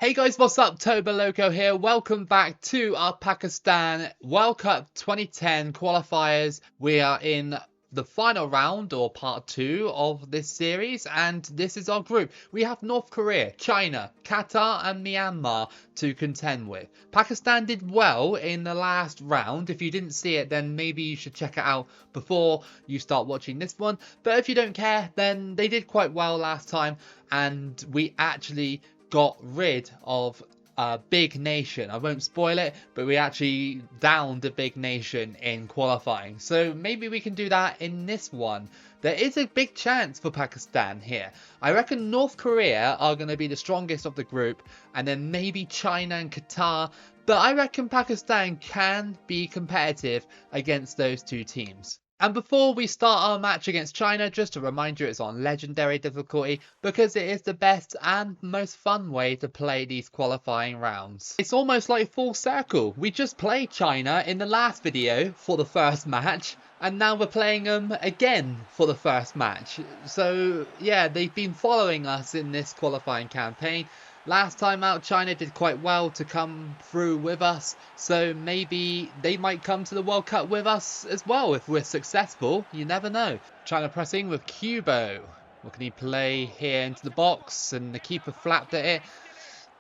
Hey guys, what's up? Toboloco here. Welcome back to our Pakistan World Cup 2010 qualifiers. We are in the final round or part 2 of this series, and this is our group. We have North Korea, China, Qatar and Myanmar to contend with. Pakistan did well in the last round. If you didn't see it, then maybe you should check it out before you start watching this one. But if you don't care, then they did quite well last time, and we actually got rid of a big nation. I won't spoil it, but we actually downed a big nation in qualifying. So maybe we can do that in this one. There is a big chance for Pakistan here. I reckon North Korea are going to be the strongest of the group, and then maybe China and Qatar. But I reckon Pakistan can be competitive against those two teams. And before we start our match against China, just to remind you, it's on legendary difficulty because it is the best and most fun way to play these qualifying rounds. It's almost like full circle. We just played China in the last video for the first match, and now we're playing them again for the first match. So yeah, they've been following us in this qualifying campaign. Last time out, China did quite well to come through with us, so maybe they might come to the World Cup with us as well if we're successful. You never know. China pressing with Kubo. What can he play here into the box? And the keeper flapped at it.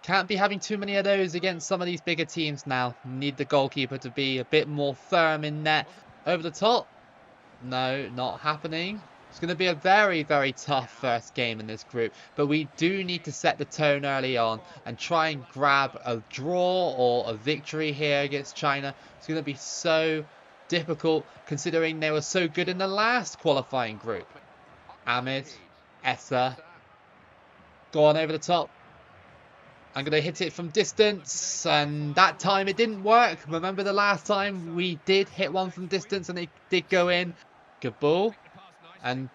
Can't be having too many of those against some of these bigger teams now. Need the goalkeeper to be a bit more firm in net. Over the top? No, not happening. It's going to be a very, very tough first game in this group, but we do need to set the tone early on and try and grab a draw or a victory here against China. It's going to be so difficult considering they were so good in the last qualifying group. Ahmed, Essa, go on over the top. I'm going to hit it from distance, and that time it didn't work. Remember the last time we did hit one from distance and it did go in. Good ball. And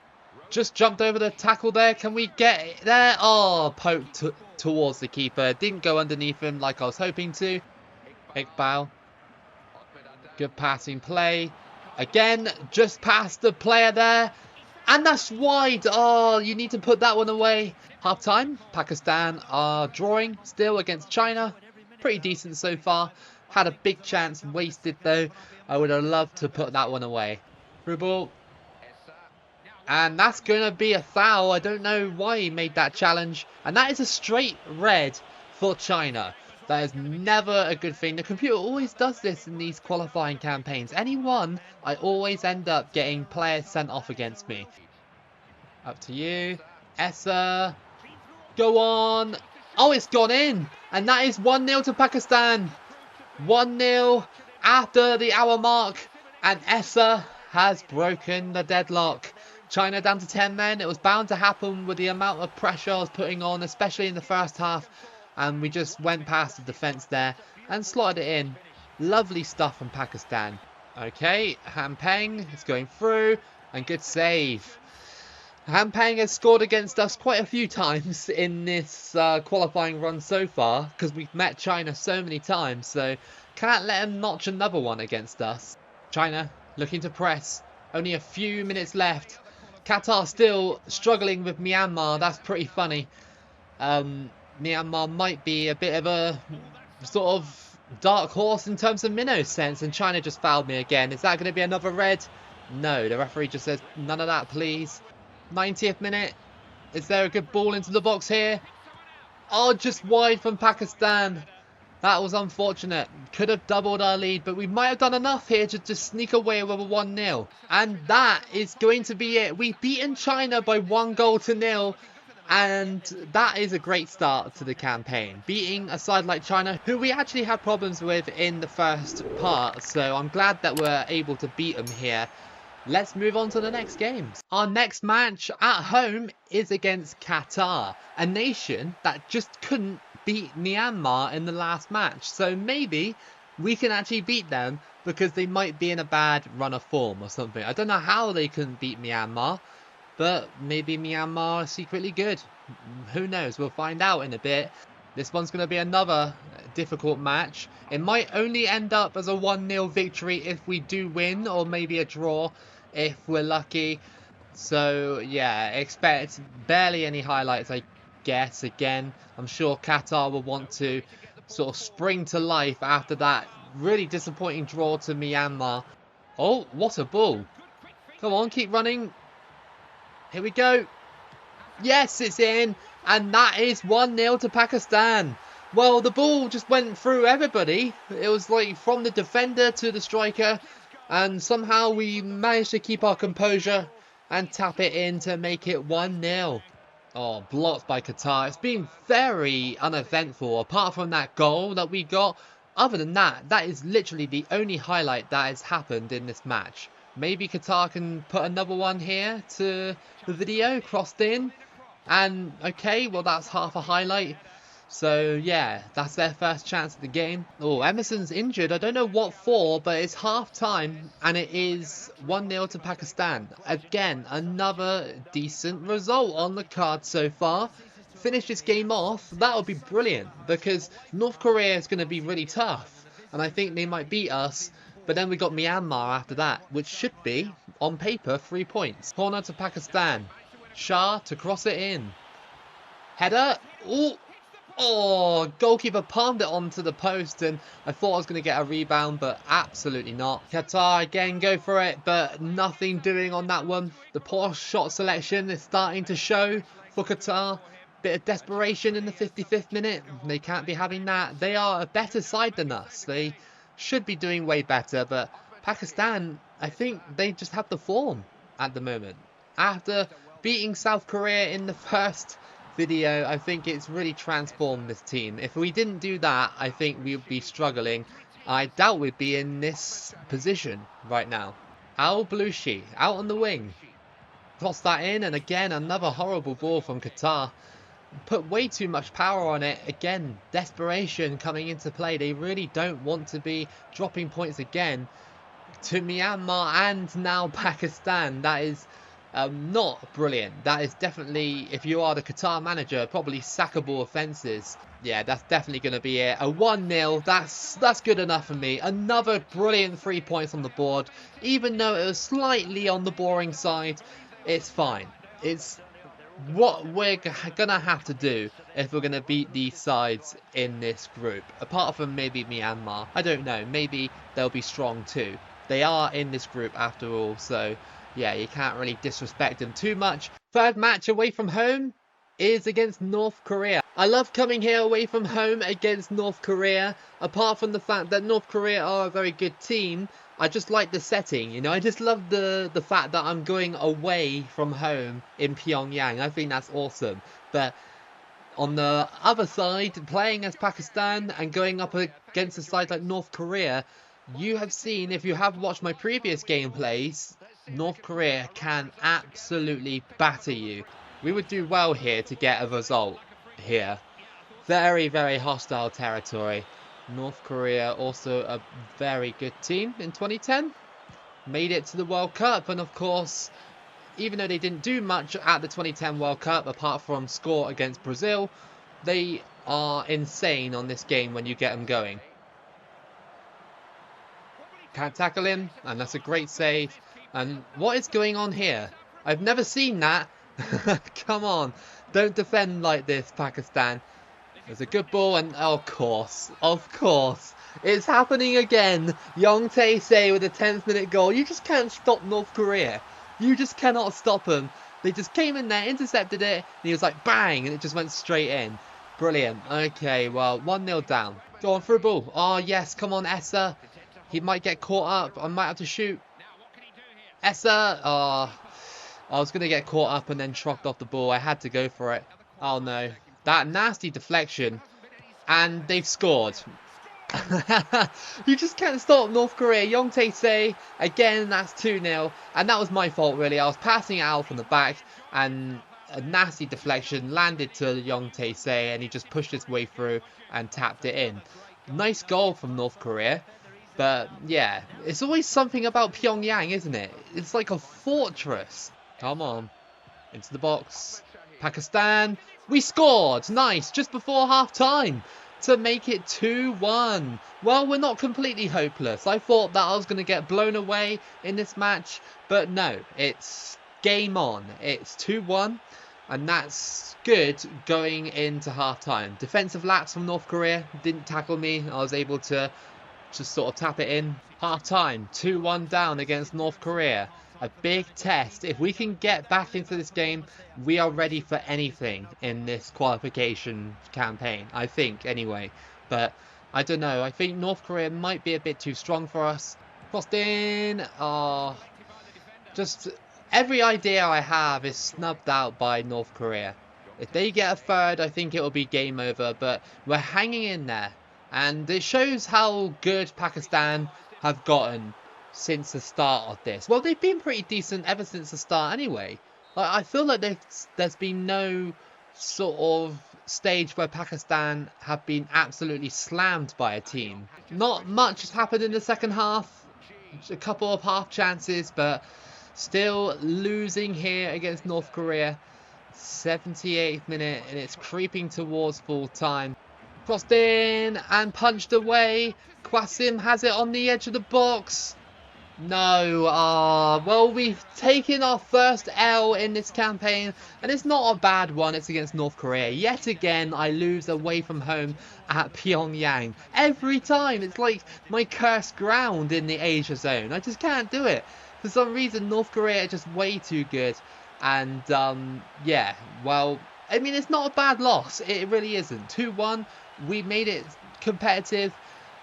just jumped over the tackle there. Can we get it there? Oh, poked towards the keeper. Didn't go underneath him like I was hoping to. Iqbal. Good passing play. Again, just past the player there. And that's wide. Oh, you need to put that one away. Half time. Pakistan are drawing still against China. Pretty decent so far. Had a big chance wasted though. I would have loved to put that one away. Through ball. And that's going to be a foul. I don't know why he made that challenge. And that is a straight red for China. That is never a good thing. The computer always does this in these qualifying campaigns. Anyone, I always end up getting players sent off against me. Up to you. Essa. Go on. Oh, it's gone in. And that is 1-0 to Pakistan. 1-0 after the hour mark. And Essa has broken the deadlock. China down to 10 men. It was bound to happen with the amount of pressure I was putting on, especially in the first half. And we just went past the defence there and slotted it in. Lovely stuff from Pakistan. Okay, Hampeng is going through. And good save. Hampeng has scored against us quite a few times in this qualifying run so far, because we've met China so many times. So can't let him notch another one against us. China looking to press. Only a few minutes left. Qatar still struggling with Myanmar. That's pretty funny. Myanmar might be a bit of a sort of dark horse in terms of minnow sense. And China just fouled me again. Is that going to be another red? No, the referee just says none of that, please. 90th minute. Is there a good ball into the box here? Oh, just wide from Pakistan. That was unfortunate. Could have doubled our lead, but we might have done enough here to just sneak away with a 1-0. And that is going to be it. We've beaten China by 1-0. And that is a great start to the campaign. Beating a side like China, who we actually had problems with in the first part. So I'm glad that we're able to beat them here. Let's move on to the next games. Our next match at home is against Qatar, a nation that just couldn't beat Myanmar in the last match. So maybe we can actually beat them because they might be in a bad run of form or something. I don't know how they couldn't beat Myanmar, but maybe Myanmar are secretly good. Who knows? We'll find out in a bit. This one's going to be another difficult match. It might only end up as a 1-0 victory if we do win, or maybe a draw if we're lucky. So yeah, expect barely any highlights. I guess. Again, I'm sure Qatar will want to sort of spring to life after that really disappointing draw to Myanmar. Oh, what a ball. Come on, keep running. Here we go. Yes, it's in. And that is 1-0 to Pakistan. Well, the ball just went through everybody. It was like from the defender to the striker. And somehow we managed to keep our composure and tap it in to make it 1-0. Oh, blocked by Qatar. It's been very uneventful apart from that goal that we got. Other than that, that is literally the only highlight that has happened in this match. Maybe Qatar can put another one here to the video, crossed in. And, okay, well, that's half a highlight. So, yeah, that's their first chance at the game. Oh, Emerson's injured. I don't know what for, but it's half-time. And it is 1-0 to Pakistan. Again, another decent result on the card so far. Finish this game off, that would be brilliant. Because North Korea is going to be really tough. And I think they might beat us. But then we got Myanmar after that, which should be, on paper, 3 points. Corner to Pakistan. Shah to cross it in. Header. Ooh. Oh, goalkeeper palmed it onto the post and I thought I was going to get a rebound, but absolutely not. Qatar again go for it, but nothing doing on that one. The poor shot selection is starting to show for Qatar. Bit of desperation in the 55th minute. They can't be having that. They are a better side than us. They should be doing way better, but Pakistan, I think they just have the form at the moment. After beating South Korea in the first video, I think it's really transformed this team. If we didn't do that, I think we would be struggling. I doubt we'd be in this position right now. Al Belushi out on the wing. Cross that in, and again, another horrible ball from Qatar. Put way too much power on it. Again, desperation coming into play. They really don't want to be dropping points again to Myanmar and now Pakistan. That is not brilliant. That is definitely, if you are the Qatar manager, probably sackable offences. Yeah, that's definitely going to be it. A 1-0, that's good enough for me. Another brilliant 3 points on the board. Even though it was slightly on the boring side, it's fine. It's what we're going to have to do if we're going to beat these sides in this group. Apart from maybe Myanmar. I don't know. Maybe they'll be strong too. They are in this group after all, so yeah, you can't really disrespect them too much. Third match away from home is against North Korea. I love coming here away from home against North Korea. Apart from the fact that North Korea are a very good team, I just like the setting, you know. I just love the fact that I'm going away from home in Pyongyang. I think that's awesome. But on the other side, playing as Pakistan and going up against a side like North Korea, you have seen, if you have watched my previous gameplays, North Korea can absolutely batter you. We would do well here to get a result here. Very, very hostile territory. North Korea also a very good team in 2010. Made it to the World Cup, and of course, even though they didn't do much at the 2010 World Cup apart from score against Brazil, they are insane on this game when you get them going. Can't tackle him, and that's a great save. And what is going on here? I've never seen that. Come on, don't defend like this, Pakistan. There's a good ball, and of course, it's happening again. Young Tae-se with a 10th minute goal. You just can't stop North Korea. You just cannot stop them. They just came in there, intercepted it, and he was like bang, and it just went straight in. Brilliant. Okay, well, 1-0 down. Go on, through ball. Oh yes, come on, Essa. He might get caught up. I might have to shoot. Essa. Oh, I was going to get caught up and then trucked off the ball. I had to go for it. Oh no. That nasty deflection. And they've scored. You just can't stop North Korea. Young Tae-se. Again, that's 2-0. And that was my fault, really. I was passing it out from the back. And a nasty deflection landed to Young Tae-se. And he just pushed his way through and tapped it in. Nice goal from North Korea. But, yeah. It's always something about Pyongyang, isn't it? It's like a fortress. Come on. Into the box. Pakistan. We scored. Nice. Just before half time. To make it 2-1. Well, we're not completely hopeless. I thought that I was going to get blown away in this match. But no. It's game on. It's 2-1. And that's good going into half-time. Defensive lapse from North Korea. Didn't tackle me. I was able to just sort of tap it in. Half-time. 2-1 down against North Korea. A big test. If we can get back into this game, we are ready for anything in this qualification campaign. I think, anyway. But I don't know. I think North Korea might be a bit too strong for us. Crossed in. Oh, just every idea I have is snubbed out by North Korea. If they get a third, I think it will be game over, but we're hanging in there. And it shows how good Pakistan have gotten since the start of this. Well, they've been pretty decent ever since the start anyway. Like, I feel like there's been no sort of stage where Pakistan have been absolutely slammed by a team. Not much has happened in the second half. A couple of half chances, but still losing here against North Korea. 78th minute, and it's creeping towards full time. Crossed in and punched away. Qasim has it on the edge of the box. No, well, we've taken our first L in this campaign, and it's not a bad one. It's against North Korea. Yet again, I lose away from home at Pyongyang. Every time, it's like my cursed ground in the Asia zone. I just can't do it. For some reason, North Korea are just way too good. And, yeah, well, I mean, it's not a bad loss. It really isn't. 2-1, we made it competitive.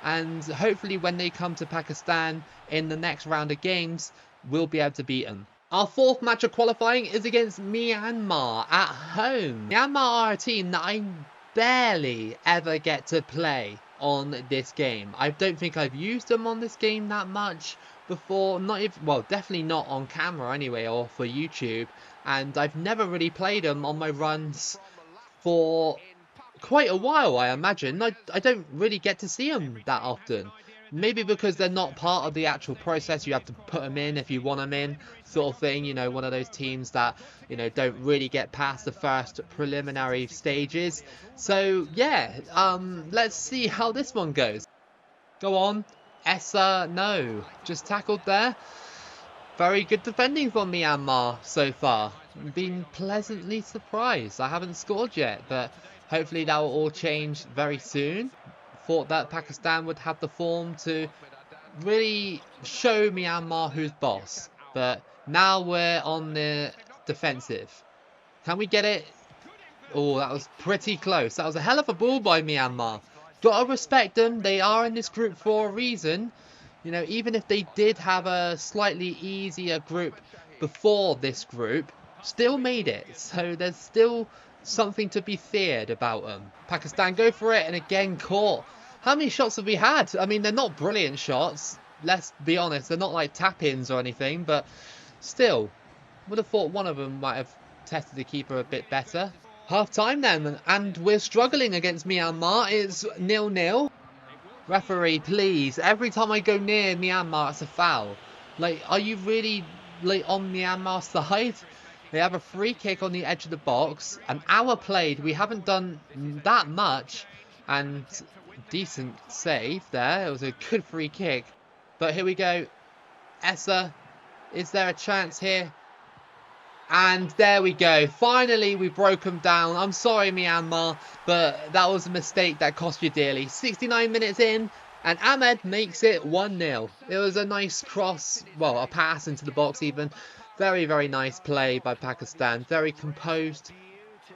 And hopefully when they come to Pakistan in the next round of games, we'll be able to beat them. Our fourth match of qualifying is against Myanmar at home. Myanmar are a team that I barely ever get to play on this game. I don't think I've used them on this game that much before. Not even, well, definitely not on camera anyway, or for YouTube. And I've never really played them on my runs for quite a while, I imagine. I don't really get to see them that often. Maybe because they're not part of the actual process. You have to put them in if you want them in, sort of thing. You know, one of those teams that, you know, don't really get past the first preliminary stages. So, yeah, let's see how this one goes. Go on. Essa, no. Just tackled there. Very good defending from Myanmar so far. Been pleasantly surprised. I haven't scored yet, but hopefully that will all change very soon. Thought that Pakistan would have the form to really show Myanmar who's boss. But now we're on the defensive. Can we get it? Oh, that was pretty close. That was a hell of a ball by Myanmar. Gotta respect them. They are in this group for a reason. You know, even if they did have a slightly easier group before this group, still made it. So there's still something to be feared about them. Pakistan go for it, and again caught. How many shots have we had? I mean, they're not brilliant shots. Let's be honest. They're not like tap-ins or anything, but still, would have thought one of them might have tested the keeper a bit better. Half time then, and we're struggling against Myanmar. It's 0-0. Referee, please. Every time I go near Myanmar, it's a foul. Like, are you really like on Myanmar's side? They have a free kick on the edge of the box. An hour played. We haven't done that much. And decent save there. It was a good free kick. But here we go. Essa. Is there a chance here? And there we go. Finally, we broke them down. I'm sorry, Myanmar, but that was a mistake that cost you dearly. 69 minutes in, and Ahmed makes it 1-0. It was a nice cross, well, a pass into the box even. Very, very nice play by Pakistan. Very composed.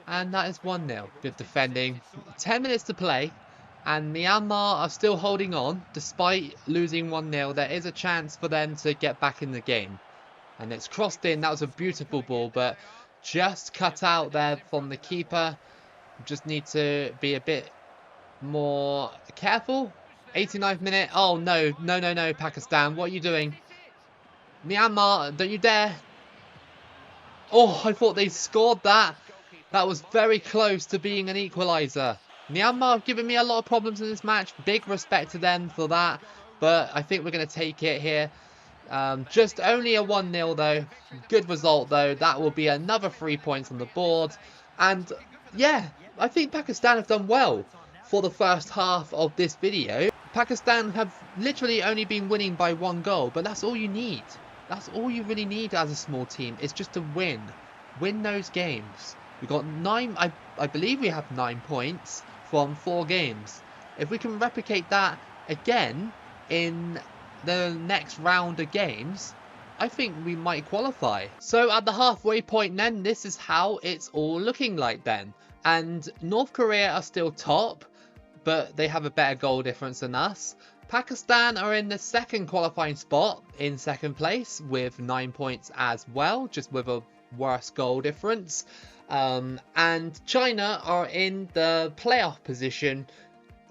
And that is 1-0. Good defending. 10 minutes to play. And Myanmar are still holding on. Despite losing 1-0, there is a chance for them to get back in the game. And it's crossed in. That was a beautiful ball, but just cut out there from the keeper. Just need to be a bit more careful. 89th minute. Oh, no. No, no, no, Pakistan. What are you doing? Myanmar, don't you dare. Oh, I thought they scored that. That was very close to being an equaliser. Myanmar have given me a lot of problems in this match. Big respect to them for that. But I think we're going to take it here. Just only a 1-0 though. Good result though. That will be another 3 points on the board. And yeah, I think Pakistan have done well for the first half of this video. Pakistan have literally only been winning by 1 goal, but that's all you need. That's all you really need as a small team. It's just to win. Win those games. We got 9, I believe we have 9 points from 4 games. If we can replicate that again in the next round of games, I think we might qualify. So at the halfway point then, this is how it's all looking like then. And North Korea are still top, but they have a better goal difference than us. Pakistan are in the second qualifying spot in second place with 9 points as well, just with a worse goal difference. And China are in the playoff position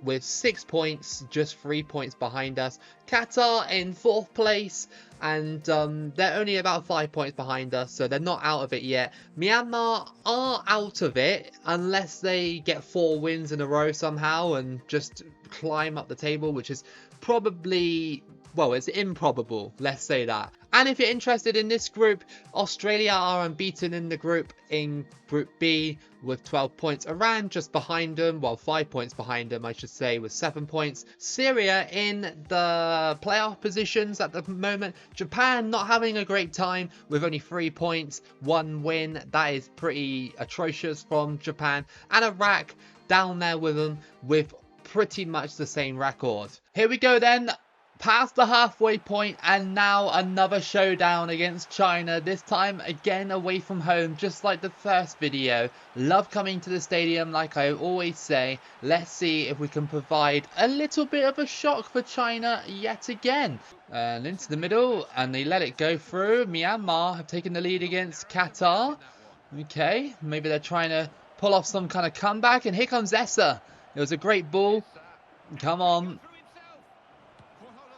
with 6 points, just 3 points behind us. Qatar in 4th place, and they're only about 5 points behind us, so they're not out of it yet. Myanmar are out of it unless they get 4 wins in a row somehow and just climb up the table, which is probably, well, it's improbable, let's say that. And if you're interested in this group, Australia are unbeaten in the group, in Group B with 12 points. Iran just behind them, well, 5 points behind them, I should say, with 7 points. Syria in the playoff positions at the moment. Japan not having a great time with only 3 points, 1 win. That is pretty atrocious from Japan. And Iraq down there with them with pretty much the same record. Here we go then. Past the halfway point, and now another showdown against China, this time again away from home, just like the first video. Love coming to the stadium, like I always say. Let's see if we can provide a little bit of a shock for China yet again. And into the middle, and they let it go through. Myanmar have taken the lead against Qatar. Okay, maybe they're trying to pull off some kind of comeback, and here comes Essa. It was a great ball. Come on.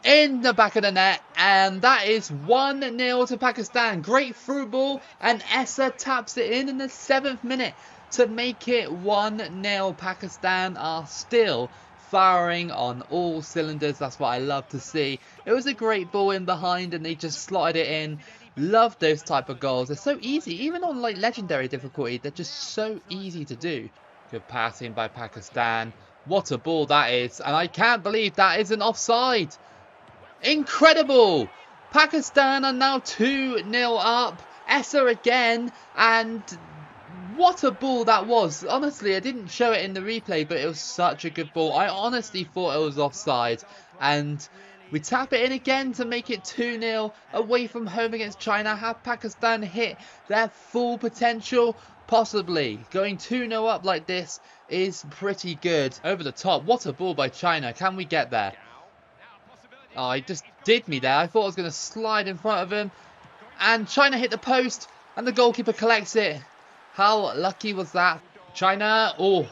In the back of the net, and that is 1-0 to Pakistan. Great through ball, and Essa taps it in the 7th minute to make it 1-0. Pakistan are still firing on all cylinders. That's what I love to see. It was a great ball in behind, and they just slotted it in. Love those type of goals. They're so easy, even on like legendary difficulty. They're just so easy to do. Good passing by Pakistan. What a ball that is, and I can't believe that isn't offside. Incredible! Pakistan are now 2-0 up. Essa again, and what a ball that was. Honestly, I didn't show it in the replay, but it was such a good ball. I honestly thought it was offside, and we tap it in again to make it 2-0 away from home against China. Have Pakistan hit their full potential? Possibly. Going 2-0 up like this is pretty good. Over the top. What a ball by China. Can we get there? Oh, he just did me there. I thought I was going to slide in front of him. And China hit the post. And the goalkeeper collects it. How lucky was that? China. Oh,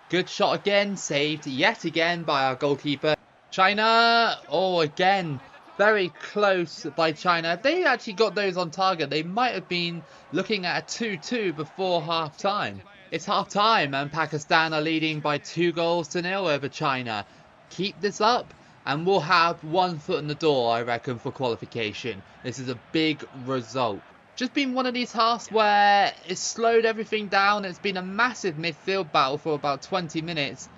good shot again. Saved yet again by our goalkeeper. China. Oh, again. Very close by China. If they actually got those on target, they might have been looking at a 2-2 before half-time. It's half-time and Pakistan are leading by 2-0 over China. Keep this up, and we'll have 1 foot in the door, I reckon, for qualification. This is a big result. Just been one of these halves where it's slowed everything down. It's been a massive midfield battle for about 20 minutes.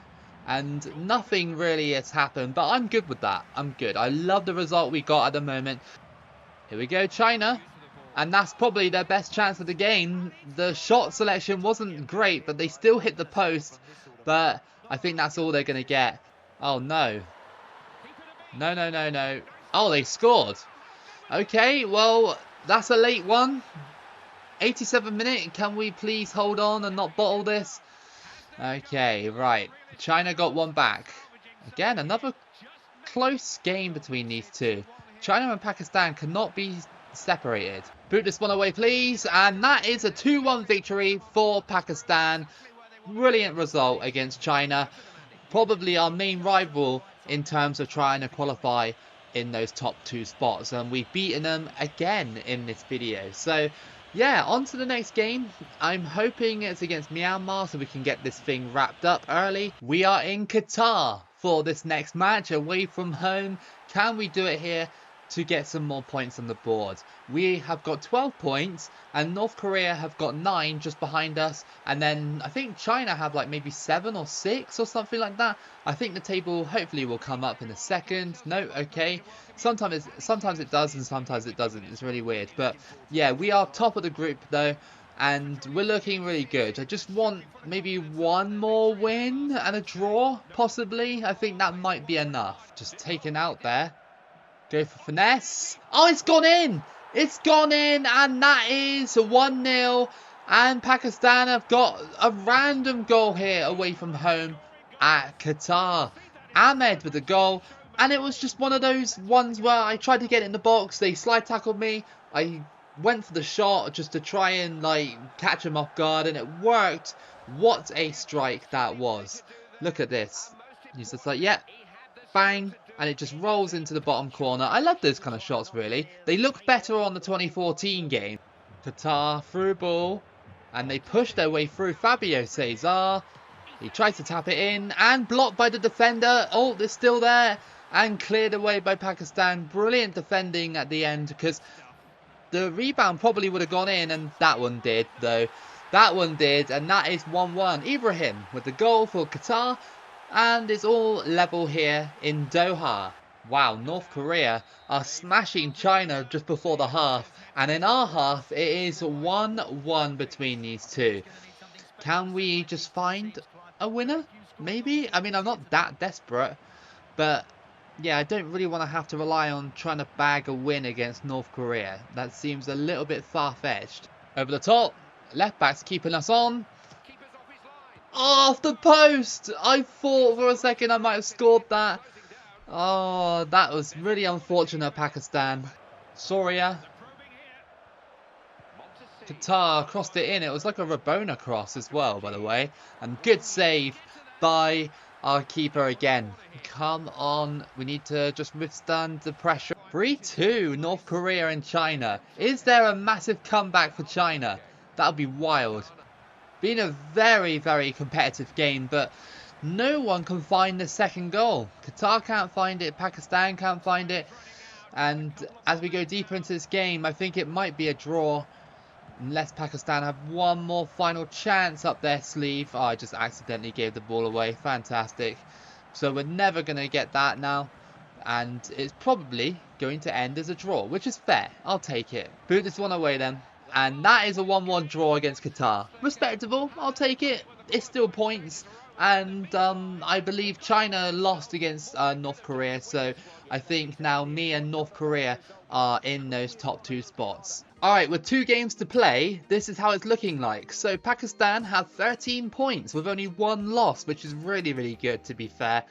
And nothing really has happened. But I'm good with that. I'm good. I love the result we got at the moment. Here we go, China. And that's probably their best chance of the game. The shot selection wasn't great, but they still hit the post. But I think that's all they're going to get. Oh, no. No, no, no, no. Oh, they scored. Okay, well, that's a late one. 87th minute. Can we please hold on and not bottle this? Okay, right. China got one back. Again, another close game between these two. China and Pakistan cannot be separated. Boot this one away, please. And that is a 2-1 victory for Pakistan. Brilliant result against China. Probably our main rival in terms of trying to qualify in those top 2 spots. And we've beaten them again in this video. So, yeah, on to the next game. I'm hoping it's against Myanmar so we can get this thing wrapped up early. We are in Qatar for this next match away from home. Can we do it here to get some more points on the board? We have got 12 points and North Korea have got 9 just behind us. And then I think China have like maybe 7 or 6 or something like that. I think the table hopefully will come up in a second. No, okay. Sometimes it does and sometimes it doesn't. It's really weird. But yeah, we are top of the group though. and we're looking really good. I just want maybe one more win and a draw, possibly. I think that might be enough. Just taken out there. Go for finesse. Oh, it's gone in! It's gone in, and that is 1-0. And Pakistan have got a random goal here away from home at Qatar. Ahmed with the goal. And it was just one of those ones where I tried to get in the box. They slide tackled me. I went for the shot just to try and catch him off guard, and it worked. What a strike that was. Look at this. He's just like, yeah, bang, and it just rolls into the bottom corner. I love those kind of shots, really. They look better on the 2014 game. Qatar through ball, and they push their way through. Fabio Cesar, he tries to tap it in, and blocked by the defender. Oh, they're still there, and cleared away by Pakistan. Brilliant defending at the end, because the rebound probably would have gone in, and that one did, though. That one did, and that is 1-1. Ibrahim with the goal for Qatar, and it's all level here in Doha. Wow, North Korea are smashing China just before the half, and in our half, it is 1-1 between these two. Can we just find a winner? Maybe? I mean, I'm not that desperate, but yeah, I don't really want to have to rely on trying to bag a win against North Korea. That seems a little bit far-fetched. Over the top, left back's keeping us on. Oh, off the post! I thought for a second I might have scored that. Oh, that was really unfortunate, Pakistan. Soria. Qatar crossed it in. It was like a Rabona cross as well, by the way. And good save by our keeper again. Come on, we need to just withstand the pressure. 3-2, North Korea and China. Is there a massive comeback for China? That would be wild. Been a very, very competitive game, but no one can find the second goal. Qatar can't find it, Pakistan can't find it. And as we go deeper into this game, I think it might be a draw. Unless Pakistan have one more final chance up their sleeve. Oh, I just accidentally gave the ball away. Fantastic. So we're never going to get that now. And it's probably going to end as a draw, which is fair. I'll take it. Boot this one away then. And that is a 1-1 draw against Qatar. Respectable. I'll take it. It's still points. And I believe China lost against North Korea. So I think now me and North Korea are in those top two spots. Alright, with 2 games to play, this is how it's looking like. So Pakistan have 13 points with only 1 loss, which is really, really good, to be fair.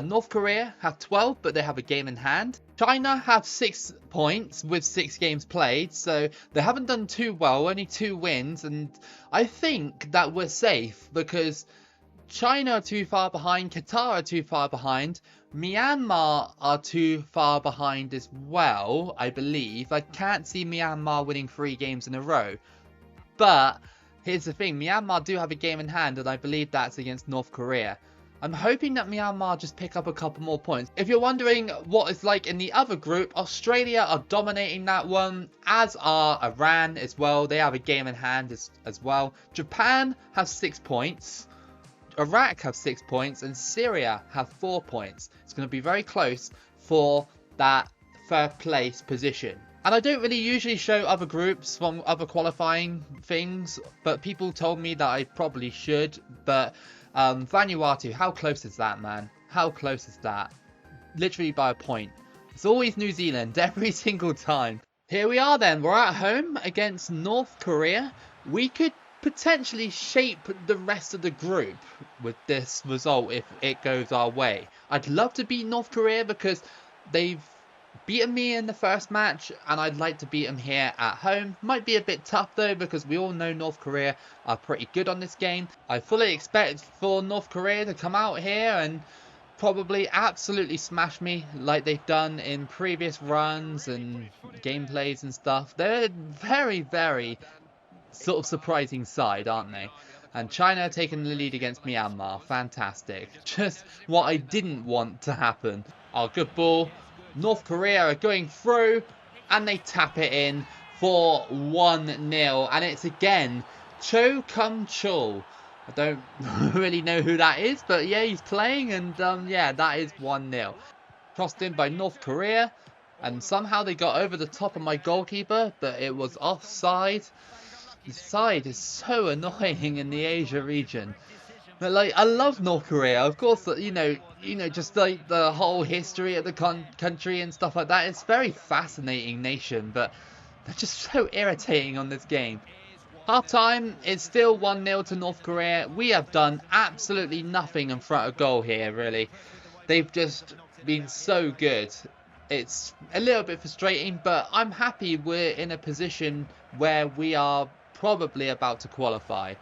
North Korea have 12, but they have a game in hand. China have 6 points with 6 games played, so they haven't done too well, only 2 wins. And I think that we're safe because China are too far behind, Qatar are too far behind, Myanmar are too far behind as well, I believe. I can't see Myanmar winning 3 games in a row. But here's the thing, Myanmar do have a game in hand, and I believe that's against North Korea. I'm hoping that Myanmar just pick up a couple more points. If you're wondering what it's like in the other group, Australia are dominating that one, as are Iran as well. They have a game in hand as well. Japan has 6 points. Iraq have 6 points, and Syria have 4 points. It's going to be very close for that 3rd place position. And I don't really usually show other groups from other qualifying things, but people told me that I probably should. But Vanuatu, how close is that, man? How close is that? Literally by a point. It's always New Zealand every single time. Here we are then. We're at home against North Korea. We could potentially shape the rest of the group with this result if it goes our way. I'd love to beat North Korea because they've beaten me in the first match, and I'd like to beat them here at home. Might be a bit tough though, because we all know North Korea are pretty good on this game. I fully expect for North Korea to come out here and probably absolutely smash me like they've done in previous runs and gameplays and stuff. They're very, very sort of surprising side, aren't they? And China taking the lead against Myanmar. Fantastic. Just what I didn't want to happen. Oh, good ball. North Korea are going through, and they tap it in for 1-0. And it's again Cho Kum-chul. I don't really know who that is, but yeah, he's playing, and yeah, that is 1-0. Crossed in by North Korea, and somehow they got over the top of my goalkeeper, but it was offside. side is so annoying in the Asia region. But like, I love North Korea, of course. Just like the whole history of the country and stuff like that. It's a very fascinating nation, but they're just so irritating on this game. Half time, it's still 1-0 to North Korea. We have done absolutely nothing in front of goal here, really. They've just been so good. It's a little bit frustrating, but I'm happy we're in a position where we are probably about to qualify.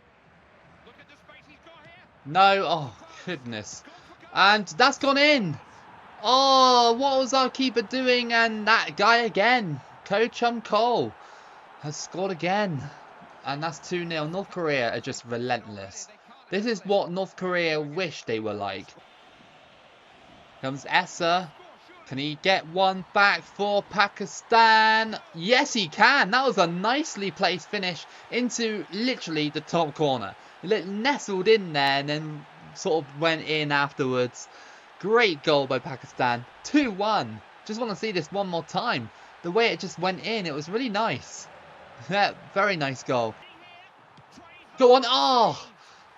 No, oh goodness. And that's gone in. Oh, what was our keeper doing? And that guy again, Ko Chum Cole, has scored again. And that's 2-0. North Korea are just relentless. This is what North Korea wish they were like. Comes Essa. Can he get one back for Pakistan? Yes, he can. That was a nicely placed finish into literally the top corner. It nestled in there and then sort of went in afterwards. Great goal by Pakistan. 2-1. Just want to see this one more time. The way it just went in, it was really nice. Yeah, very nice goal. Go on. Oh,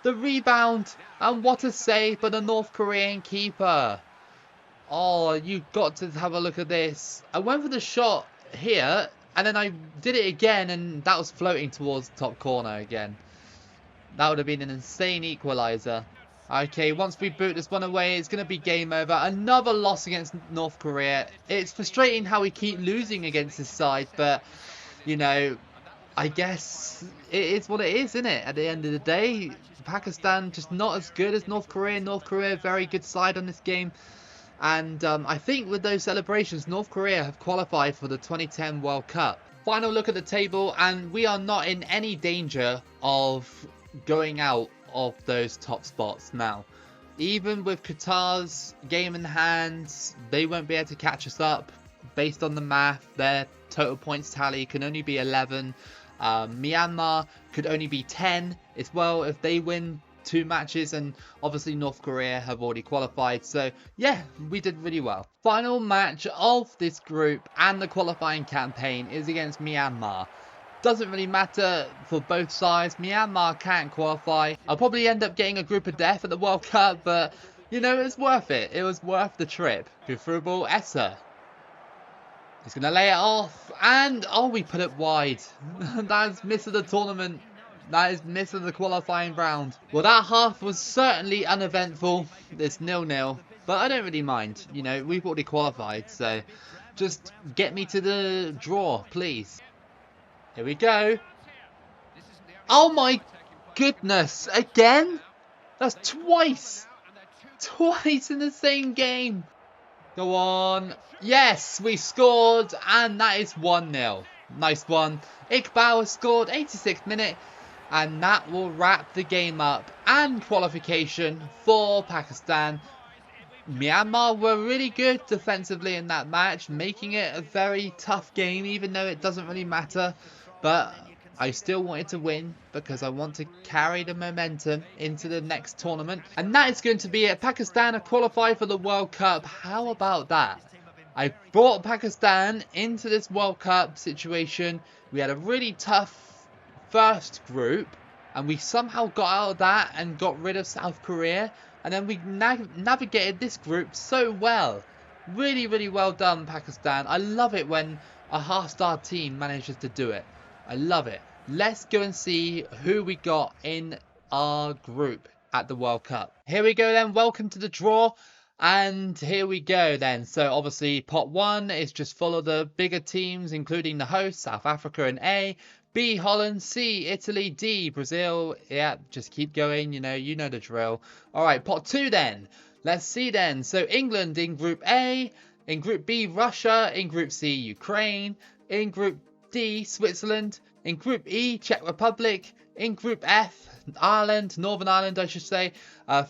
the rebound. And what a save by the North Korean keeper. Oh, you've got to have a look at this. I went for the shot here, and then I did it again, and that was floating towards the top corner again. That would have been an insane equaliser. Okay, once we boot this one away, it's going to be game over. Another loss against North Korea. It's frustrating how we keep losing against this side, but, you know, I guess it is what it is, isn't it? At the end of the day, Pakistan just not as good as North Korea. North Korea, very good side on this game. And I think with those celebrations, North Korea have qualified for the 2010 World Cup. Final look at the table, and we are not in any danger of going out of those top spots now. Even with Qatar's game in hand, they won't be able to catch us up. Based on the math, their total points tally can only be 11. Myanmar could only be 10 as well if they win 2 matches, and obviously North Korea have already qualified, so yeah, we did really well. Final match of this group and the qualifying campaign is against Myanmar. Doesn't really matter for both sides. Myanmar can't qualify. I'll probably end up getting a group of death at the World Cup, but you know, it was worth it. It was worth the trip. Good through ball, Essa. He's going to lay it off, and oh, we put it wide. That's miss of the tournament. That is miss of the qualifying round. Well, that half was certainly uneventful. It's 0-0, but I don't really mind. You know, we've already qualified, so just get me to the draw, please. Here we go. Oh my goodness, again? That's twice. Twice in the same game. Go on. Yes, we scored, and that is 1-0. Nice one. Iqbal has scored, 86th minute. And that will wrap the game up and qualification for Pakistan. Myanmar were really good defensively in that match, making it a very tough game, even though it doesn't really matter. But I still wanted to win because I want to carry the momentum into the next tournament. And that is going to be it. Pakistan have qualified for the World Cup. How about that? I brought Pakistan into this World Cup situation. We had a really tough first group, and we somehow got out of that and got rid of South Korea, and then we navigated this group so well. Really, really well done, Pakistan. I love it when a half-star team manages to do it. I love it. Let's go and see who we got in our group at the World Cup. Here we go then. Welcome to the draw. And here we go then. So obviously pot 1 is just full of the bigger teams, including the hosts, South Africa in A. B, Holland. C, Italy. D, Brazil. Yeah, just keep going. You know the drill. All right, pot 2 then. Let's see then. So England in Group A. In Group B, Russia. In Group C, Ukraine. In Group D, Switzerland. In Group E, Czech Republic. In Group F, Ireland. Northern Ireland, I should say.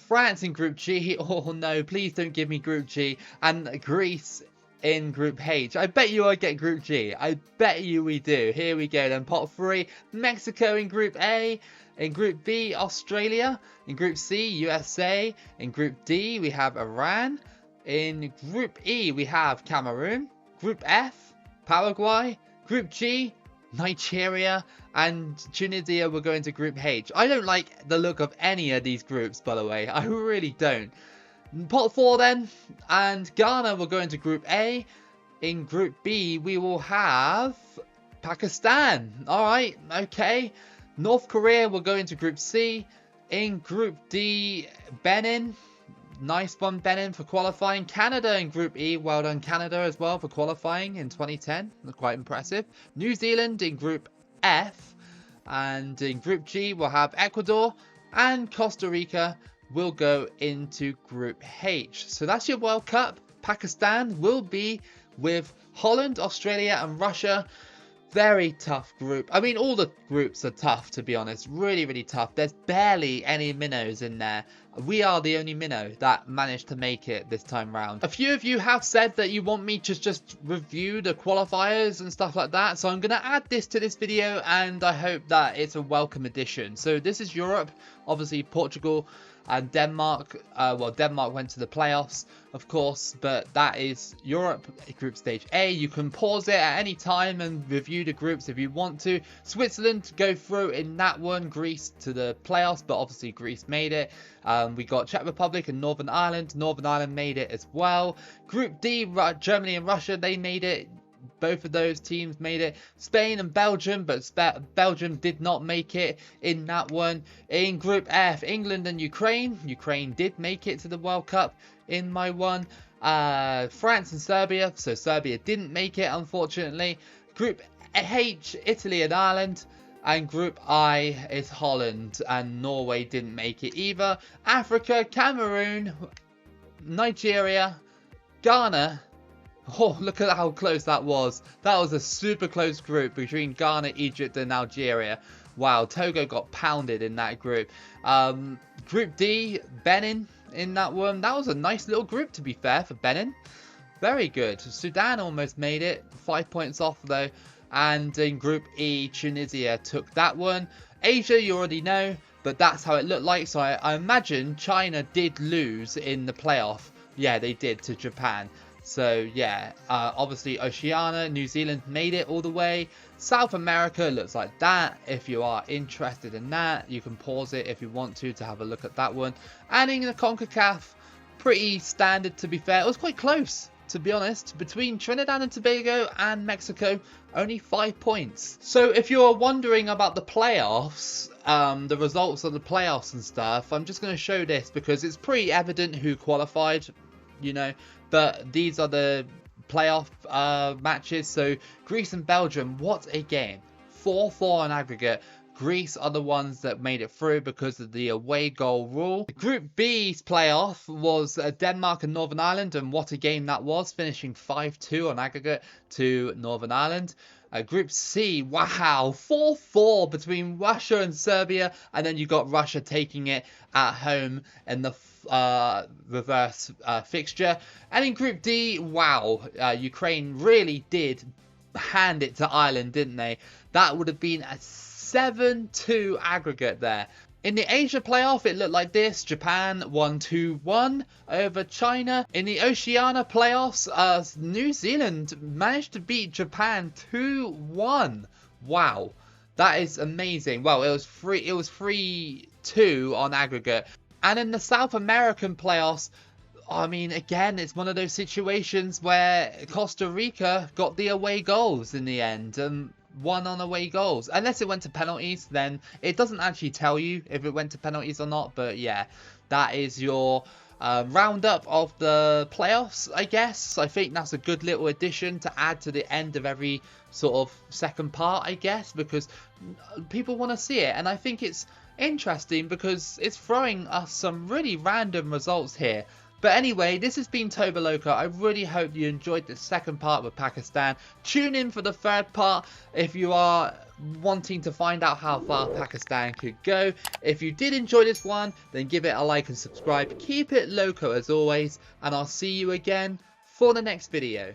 France in Group G. Oh no, please don't give me Group G. And Greece in Group H. I bet you I get Group G. I bet you we do. Here we go then. Pot 3. Mexico in Group A. In Group B, Australia. In Group C, USA. In Group D, we have Iran. In Group E, we have Cameroon. Group F, Paraguay. Group G, Nigeria and Tunisia will go into Group H. I don't like the look of any of these groups, by the way. I really don't. Pot 4 then, and Ghana will go into Group A. In Group B, we will have Pakistan. Alright, okay. North Korea will go into Group C. In Group D, Benin. Nice one, Benin, for qualifying. Canada in Group E. Well done, Canada, as well, for qualifying in 2010. Quite impressive. New Zealand in Group F. And in Group G, we'll have Ecuador. And Costa Rica will go into Group H. So that's your World Cup. Pakistan will be with Holland, Australia, and Russia. Very tough group. I mean, all the groups are tough, to be honest. Really, really tough. There's barely any minnows in there. We are the only minnow that managed to make it this time round. A few of you have said that you want me to just review the qualifiers and stuff like that. So I'm going to add this to this video, and I hope that it's a welcome addition. So this is Europe. Obviously, Portugal and Denmark. Well, Denmark went to the playoffs, of course, but that is Europe, Group Stage A. You can pause it at any time and review the groups if you want to. Switzerland go through in that one. Greece to the playoffs, but obviously Greece made it. We got Czech Republic and Northern Ireland. Northern Ireland made it as well. Group D, Germany and Russia, they made it. Both of those teams made it. Spain and Belgium, but Belgium did not make it in that one. In Group F, England and Ukraine. Ukraine did make it to the World Cup in my one. France and Serbia. So Serbia didn't make it, unfortunately. Group H, Italy and Ireland. And Group I is Holland, and Norway didn't make it either. Africa, Cameroon, Nigeria, Ghana. Oh, look at how close that was. That was a super close group between Ghana, Egypt and Algeria. Wow, Togo got pounded in that group. Group D, Benin in that one. That was a nice little group, to be fair, for Benin. Very good. Sudan almost made it. 5 points off, though. And in Group E, Tunisia took that one. Asia, you already know, but that's how it looked like. So I imagine China did lose in the playoff. Yeah, they did, to Japan. So yeah, obviously Oceania, New Zealand made it all the way. South America looks like that. If you are interested in that, you can pause it if you want to have a look at that one. And in the CONCACAF, pretty standard, to be fair. It was quite close, to be honest, between Trinidad and Tobago and Mexico. Only 5 points. So if you're wondering about the playoffs, the results of the playoffs and stuff, I'm just going to show this because it's pretty evident who qualified, you know. But these are the playoff matches. So Greece and Belgium, what a game. 4-4 on aggregate. Greece are the ones that made it through because of the away goal rule. Group B's playoff was Denmark and Northern Ireland, and what a game that was, finishing 5-2 on aggregate to Northern Ireland. Group C, wow, 4-4 between Russia and Serbia, and then you got Russia taking it at home in the reverse fixture. And in Group D, wow, Ukraine really did hand it to Ireland, didn't they? That would have been a 7-2 aggregate there. In the Asia playoff, it looked like this. Japan won 2-1 over China. In the Oceania playoffs, New Zealand managed to beat Japan 2-1. Wow, that is amazing. Well, it was 3-2 on aggregate. And in the South American playoffs, I mean, again, it's one of those situations where Costa Rica got the away goals in the end. Won on away goals. Unless it went to penalties, then it doesn't actually tell you if it went to penalties or not. But yeah, that is your roundup of the playoffs, I guess. I think that's a good little addition to add to the end of every sort of second part, I guess, because people want to see it. And I think it's interesting because it's throwing us some really random results here. But anyway, this has been Toboloco. I really hope you enjoyed the second part with Pakistan. Tune in for the third part if you are wanting to find out how far Pakistan could go. If you did enjoy this one, then give it a like and subscribe. Keep it loco as always, and I'll see you again for the next video.